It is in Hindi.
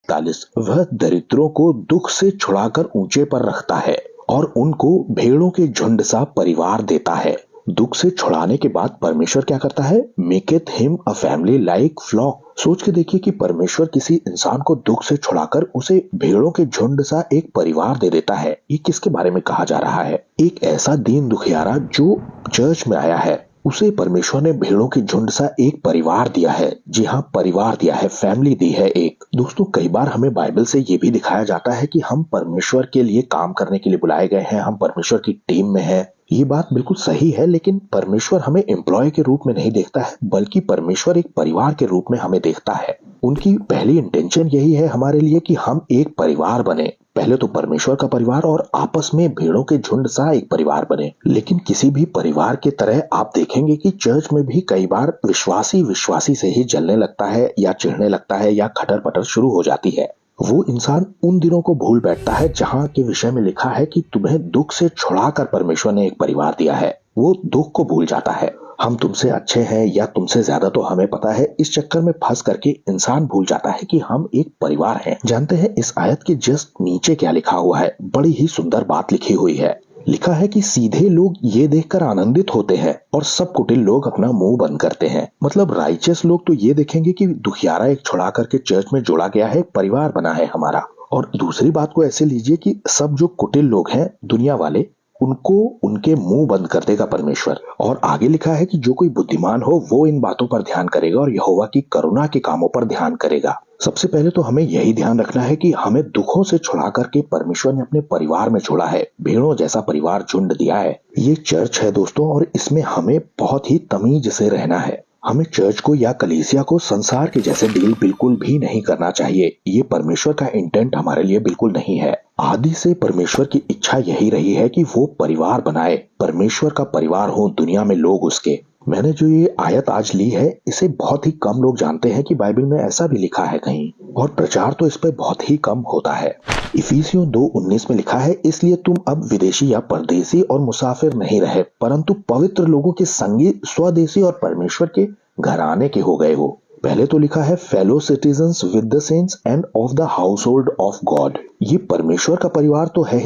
41 वह दरिद्रों को दुख से छुड़ाकर ऊंचे पर रखता है और उनको भेड़ों के झुंड सा परिवार देता है। दुख से छुड़ाने के बाद परमेश्वर क्या करता है? Maketh him a family like flock. सोच के देखिए कि परमेश्वर किसी इंसान को दुख से छुड़ाकर उसे भेड़ों के झुंड सा एक परिवार दे देता है। ये किसके बारे में कहा जा रहा है? एक ऐसा दीन दुखियारा जो चर्च में आया है, उसे परमेश्वर ने भेड़ों के झुंड सा एक परिवार दिया है। जी हाँ, परिवार दिया है, फैमिली दी है एक। दोस्तों, कई बार हमें बाइबल से ये भी दिखाया जाता है कि हम परमेश्वर के लिए काम करने के लिए बुलाए गए हैं, हम परमेश्वर की टीम में हैं। ये बात बिल्कुल सही है, लेकिन परमेश्वर हमें एम्प्लॉय के रूप में नहीं देखता है, बल्कि परमेश्वर एक परिवार के रूप में हमें देखता है। उनकी पहली इंटेंशन यही है हमारे लिए कि हम एक परिवार बने। पहले तो परमेश्वर का परिवार और आपस में भेड़ों के झुंड सा एक परिवार बने। लेकिन किसी भी परिवार की तरह आप देखेंगे कि चर्च में भी कई बार विश्वासी से ही जलने लगता है या चिढ़ने लगता है या खटर पटर शुरू हो जाती है। वो इंसान उन दिनों को भूल बैठता है जहाँ के विषय में लिखा है कि तुम्हें दुख से छुड़ाकर परमेश्वर ने एक परिवार दिया है। वो दुख को भूल जाता है। हम तुमसे अच्छे हैं या तुमसे ज्यादा तो हमें पता है, इस चक्कर में फंस करके इंसान भूल जाता है कि हम एक परिवार हैं। जानते हैं इस आयत के जस्ट नीचे क्या लिखा हुआ है? बड़ी ही सुंदर बात लिखी हुई है। लिखा है कि सीधे लोग ये देखकर आनंदित होते हैं और सब कुटिल लोग अपना मुंह बंद करते हैं। मतलब राइचियस लोग तो ये देखेंगे कि दुखियारा एक छुड़ा करके चर्च में जोड़ा गया है, परिवार बना है हमारा। और दूसरी बात को ऐसे लीजिए कि सब जो कुटिल लोग हैं, दुनिया वाले, उनको उनके मुंह बंद कर देगा परमेश्वर। और आगे लिखा है कि जो कोई बुद्धिमान हो वो इन बातों पर ध्यान करेगा और यहोवा की करुणा के कामों पर ध्यान करेगा। सबसे पहले तो हमें यही ध्यान रखना है कि हमें दुखों से छुड़ा करके परमेश्वर ने अपने परिवार में छोड़ा है, भेड़ों जैसा परिवार झुंड दिया है। ये चर्च है दोस्तों, और इसमें हमें बहुत ही तमीज से रहना है। हमें चर्च को या कलीसिया को संसार के जैसे डील बिल्कुल भी नहीं करना चाहिए। ये परमेश्वर का इंटेंट हमारे लिए बिल्कुल नहीं है। आदि से परमेश्वर की इच्छा यही रही है कि वो परिवार बनाए, परमेश्वर का परिवार हो दुनिया में लोग उसके। मैंने जो ये आयत आज ली है, इसे बहुत ही कम लोग जानते हैं कि बाइबल में ऐसा भी लिखा है कहीं, और प्रचार तो इस पे बहुत ही कम होता है। इफिसियों 2:19 में लिखा है, इसलिए तुम अब विदेशी या परदेसी और मुसाफिर नहीं रहे, परंतु पवित्र लोगों के संगी, स्वदेशी और परमेश्वर के घराने के हो गए हो। पहले तो लिखा है fellow citizens with the saints end of the house hold of God. ये परमेश्वर का परिवार तो है ही,